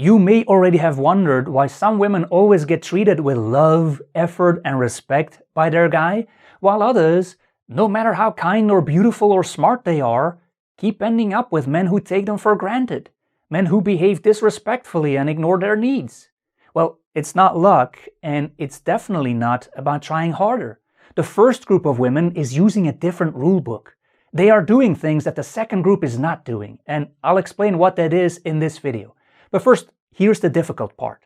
You may already have wondered why some women always get treated with love, effort, and respect by their guy, while others, no matter how kind or beautiful or smart they are, keep ending up with men who take them for granted, men who behave disrespectfully and ignore their needs. Well, it's not luck, and it's definitely not about trying harder. The first group of women is using a different rule book. They are doing things that the second group is not doing, and I'll explain what that is in this video. But first, here's the difficult part.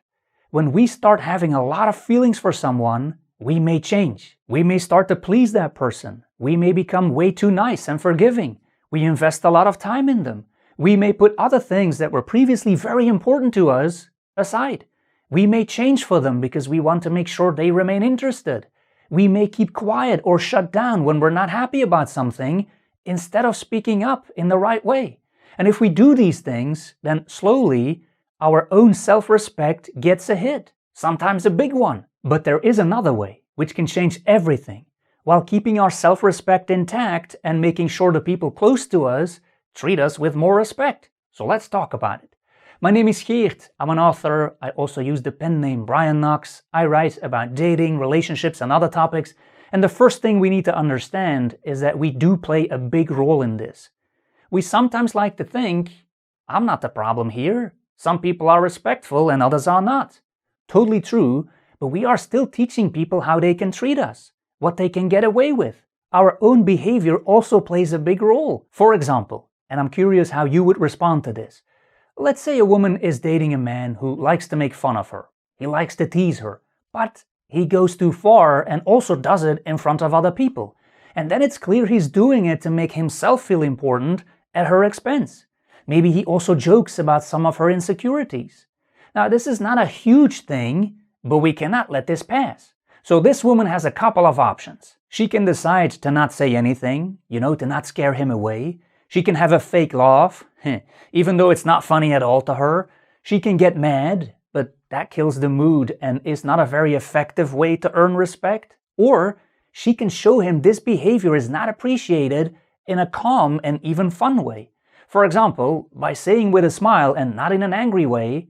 When we start having a lot of feelings for someone, we may change. We may start to please that person. We may become way too nice and forgiving. We invest a lot of time in them. We may put other things that were previously very important to us aside. We may change for them because we want to make sure they remain interested. We may keep quiet or shut down when we're not happy about something instead of speaking up in the right way. And if we do these things, then slowly our own self-respect gets a hit, sometimes a big one. But there is another way, which can change everything, while keeping our self-respect intact and making sure the people close to us treat us with more respect. So let's talk about it. My name is Geert, I'm an author. I also use the pen name Brian Knox. I write about dating, relationships, and other topics. And the first thing we need to understand is that we do play a big role in this. We sometimes like to think, I'm not the problem here. Some people are respectful and others are not. Totally true, but we are still teaching people how they can treat us, what they can get away with. Our own behavior also plays a big role. For example, and I'm curious how you would respond to this. Let's say a woman is dating a man who likes to make fun of her. He likes to tease her, but he goes too far and also does it in front of other people. And then it's clear he's doing it to make himself feel important at her expense. Maybe he also jokes about some of her insecurities. Now, this is not a huge thing, but we cannot let this pass. So this woman has a couple of options. She can decide to not say anything, to not scare him away. She can have a fake laugh, even though it's not funny at all to her. She can get mad, but that kills the mood and is not a very effective way to earn respect. Or she can show him this behavior is not appreciated in a calm and even fun way. For example, by saying with a smile and not in an angry way,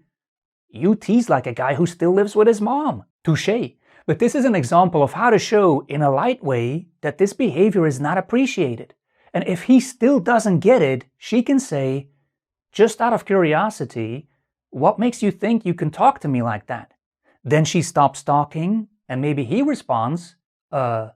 "You tease like a guy who still lives with his mom." Touché. But this is an example of how to show in a light way that this behavior is not appreciated. And if he still doesn't get it, she can say, "Just out of curiosity, what makes you think you can talk to me like that?" Then she stops talking, and maybe he responds, yeah.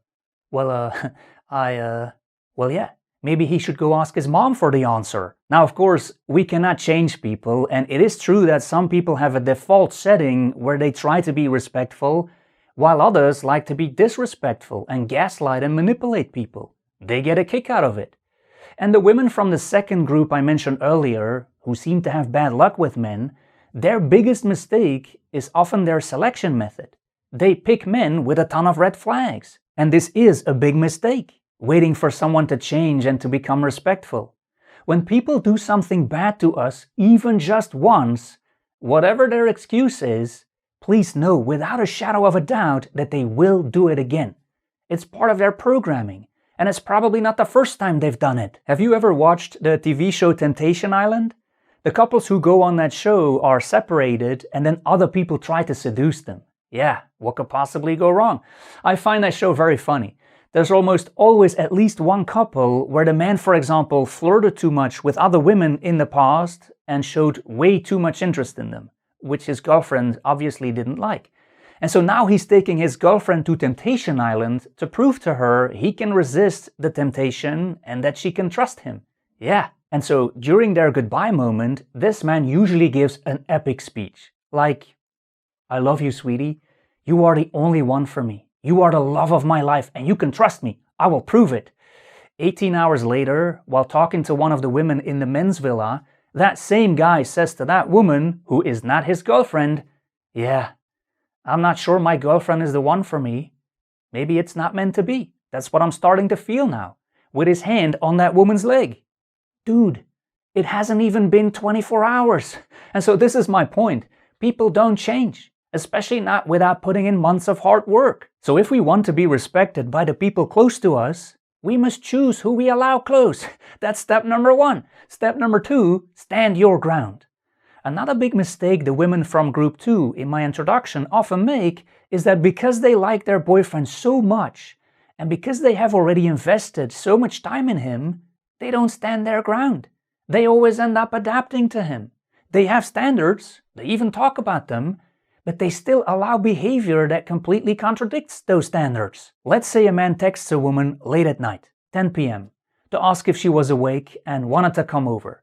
Maybe he should go ask his mom for the answer. Now, of course, we cannot change people, and it is true that some people have a default setting where they try to be respectful, while others like to be disrespectful and gaslight and manipulate people. They get a kick out of it. And the women from the second group I mentioned earlier, who seem to have bad luck with men, their biggest mistake is often their selection method. They pick men with a ton of red flags. And this is a big mistake, waiting for someone to change and to become respectful. When people do something bad to us, even just once, whatever their excuse is, please know without a shadow of a doubt that they will do it again. It's part of their programming. And it's probably not the first time they've done it. Have you ever watched the TV show Temptation Island? The couples who go on that show are separated and then other people try to seduce them. Yeah, what could possibly go wrong? I find that show very funny. There's almost always at least one couple where the man, for example, flirted too much with other women in the past and showed way too much interest in them, which his girlfriend obviously didn't like. And so now he's taking his girlfriend to Temptation Island to prove to her he can resist the temptation and that she can trust him. Yeah. And so during their goodbye moment, this man usually gives an epic speech. Like, "I love you, sweetie. You are the only one for me. You are the love of my life and you can trust me. I will prove it." 18 hours later, while talking to one of the women in the men's villa, that same guy says to that woman, who is not his girlfriend, "Yeah, I'm not sure my girlfriend is the one for me. Maybe it's not meant to be. That's what I'm starting to feel now," with his hand on that woman's leg. Dude, it hasn't even been 24 hours. And so this is my point. People don't change, especially not without putting in months of hard work. So if we want to be respected by the people close to us, we must choose who we allow close. That's step number 1. Step number 2, stand your ground. Another big mistake the women from group 2 in my introduction often make is that because they like their boyfriend so much, and because they have already invested so much time in him, they don't stand their ground. They always end up adapting to him. They have standards, they even talk about them, but they still allow behavior that completely contradicts those standards. Let's say a man texts a woman late at night, 10 p.m., to ask if she was awake and wanted to come over.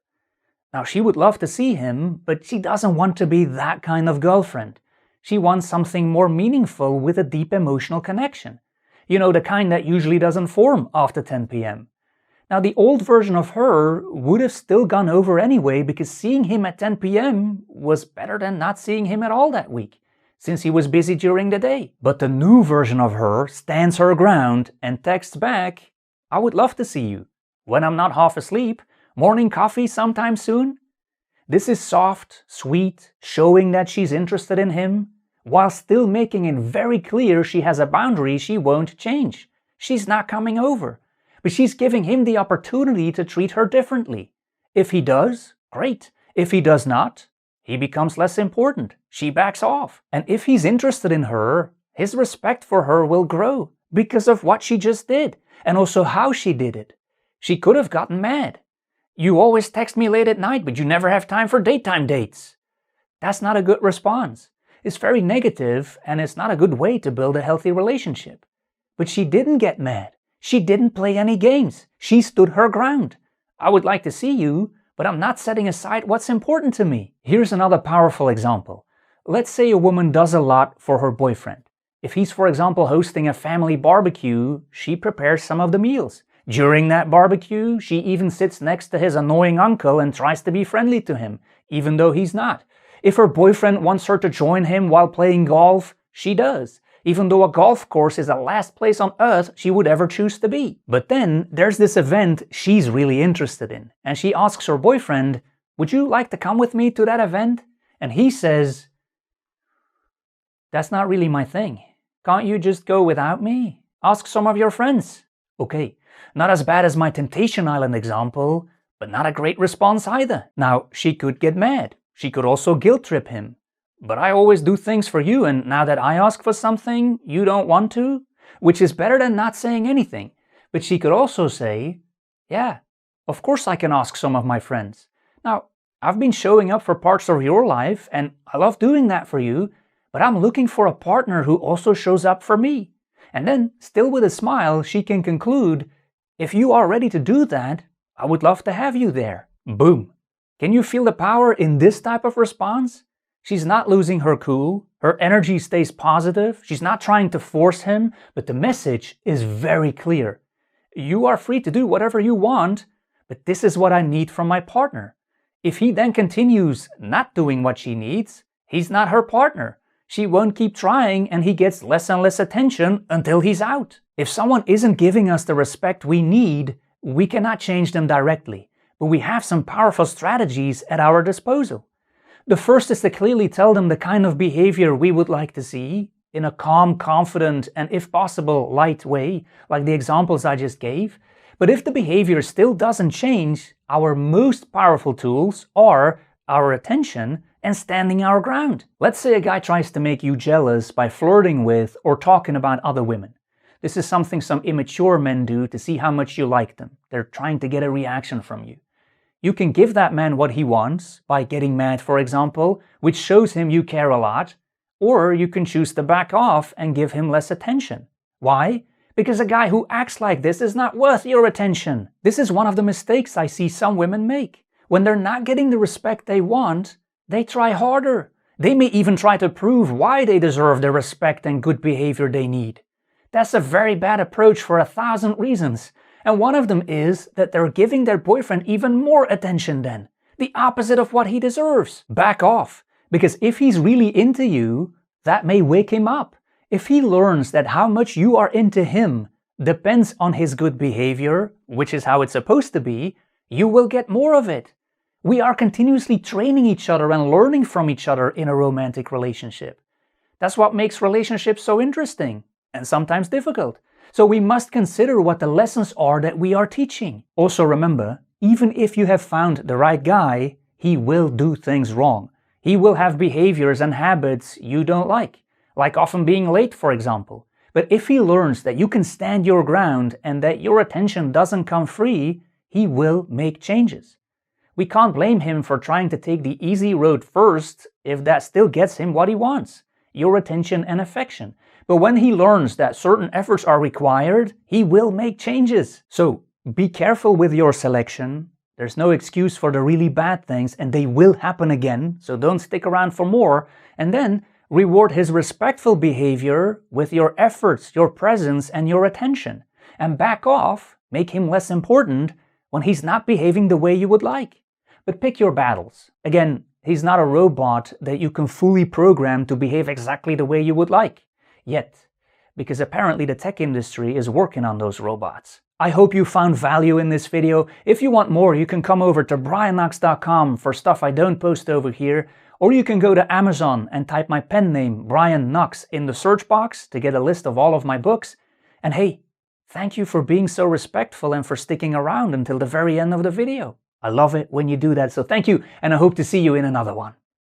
Now, she would love to see him, but she doesn't want to be that kind of girlfriend. She wants something more meaningful with a deep emotional connection. You know, the kind that usually doesn't form after 10 p.m. Now, the old version of her would have still gone over anyway because seeing him at 10 p.m. was better than not seeing him at all that week, since he was busy during the day. But the new version of her stands her ground and texts back, "I would love to see you. When I'm not half asleep, morning coffee sometime soon?" This is soft, sweet, showing that she's interested in him, while still making it very clear she has a boundary she won't change. She's not coming over, but she's giving him the opportunity to treat her differently. If he does, great. If he does not, he becomes less important. She backs off. And if he's interested in her, his respect for her will grow because of what she just did, and also how she did it. She could have gotten mad. "You always text me late at night, but you never have time for daytime dates." That's not a good response. It's very negative, and it's not a good way to build a healthy relationship. But she didn't get mad. She didn't play any games. She stood her ground. "I would like to see you, but I'm not setting aside what's important to me." Here's another powerful example. Let's say a woman does a lot for her boyfriend. If he's, for example, hosting a family barbecue, she prepares some of the meals. During that barbecue, she even sits next to his annoying uncle and tries to be friendly to him, even though he's not. If her boyfriend wants her to join him while playing golf, she does, even though a golf course is the last place on earth she would ever choose to be. But then there's this event she's really interested in, and she asks her boyfriend, "Would you like to come with me to that event?" And he says, "That's not really my thing. Can't you just go without me? Ask some of your friends." Okay. Not as bad as my Temptation Island example, but not a great response either. Now, she could get mad. She could also guilt trip him. "But I always do things for you, and now that I ask for something, you don't want to?" Which is better than not saying anything. But she could also say, "Yeah, of course I can ask some of my friends. Now, I've been showing up for parts of your life, and I love doing that for you, but I'm looking for a partner who also shows up for me." And then, still with a smile, she can conclude, "If you are ready to do that, I would love to have you there." Boom. Can you feel the power in this type of response? She's not losing her cool. Her energy stays positive. She's not trying to force him, but the message is very clear. You are free to do whatever you want, but this is what I need from my partner. If he then continues not doing what she needs, he's not her partner. She won't keep trying, and he gets less and less attention until he's out. If someone isn't giving us the respect we need, we cannot change them directly, but we have some powerful strategies at our disposal. The first is to clearly tell them the kind of behavior we would like to see, in a calm, confident, and if possible, light way, like the examples I just gave. But if the behavior still doesn't change, our most powerful tools are our attention and standing our ground. Let's say a guy tries to make you jealous by flirting with or talking about other women. This is something some immature men do to see how much you like them. They're trying to get a reaction from you. You can give that man what he wants by getting mad, for example, which shows him you care a lot, or you can choose to back off and give him less attention. Why? Because a guy who acts like this is not worth your attention. This is one of the mistakes I see some women make. When they're not getting the respect they want, they try harder. They may even try to prove why they deserve the respect and good behavior they need. That's a very bad approach for 1,000 reasons. And one of them is that they're giving their boyfriend even more attention then. The opposite of what he deserves. Back off. Because if he's really into you, that may wake him up. If he learns that how much you are into him depends on his good behavior, which is how it's supposed to be, you will get more of it. We are continuously training each other and learning from each other in a romantic relationship. That's what makes relationships so interesting and sometimes difficult. So we must consider what the lessons are that we are teaching. Also remember, even if you have found the right guy, he will do things wrong. He will have behaviors and habits you don't like often being late, for example. But if he learns that you can stand your ground and that your attention doesn't come free, he will make changes. We can't blame him for trying to take the easy road first if that still gets him what he wants, your attention and affection. But when he learns that certain efforts are required, he will make changes. So be careful with your selection. There's no excuse for the really bad things, and they will happen again, so don't stick around for more. And then reward his respectful behavior with your efforts, your presence, and your attention. And back off, make him less important when he's not behaving the way you would like. But pick your battles. Again, he's not a robot that you can fully program to behave exactly the way you would like. Yet, because apparently the tech industry is working on those robots. I hope you found value in this video. If you want more, you can come over to brianknox.com for stuff I don't post over here, or you can go to Amazon and type my pen name, Brian Knox, in the search box to get a list of all of my books. And hey, thank you for being so respectful and for sticking around until the very end of the video. I love it when you do that, so thank you, and I hope to see you in another one.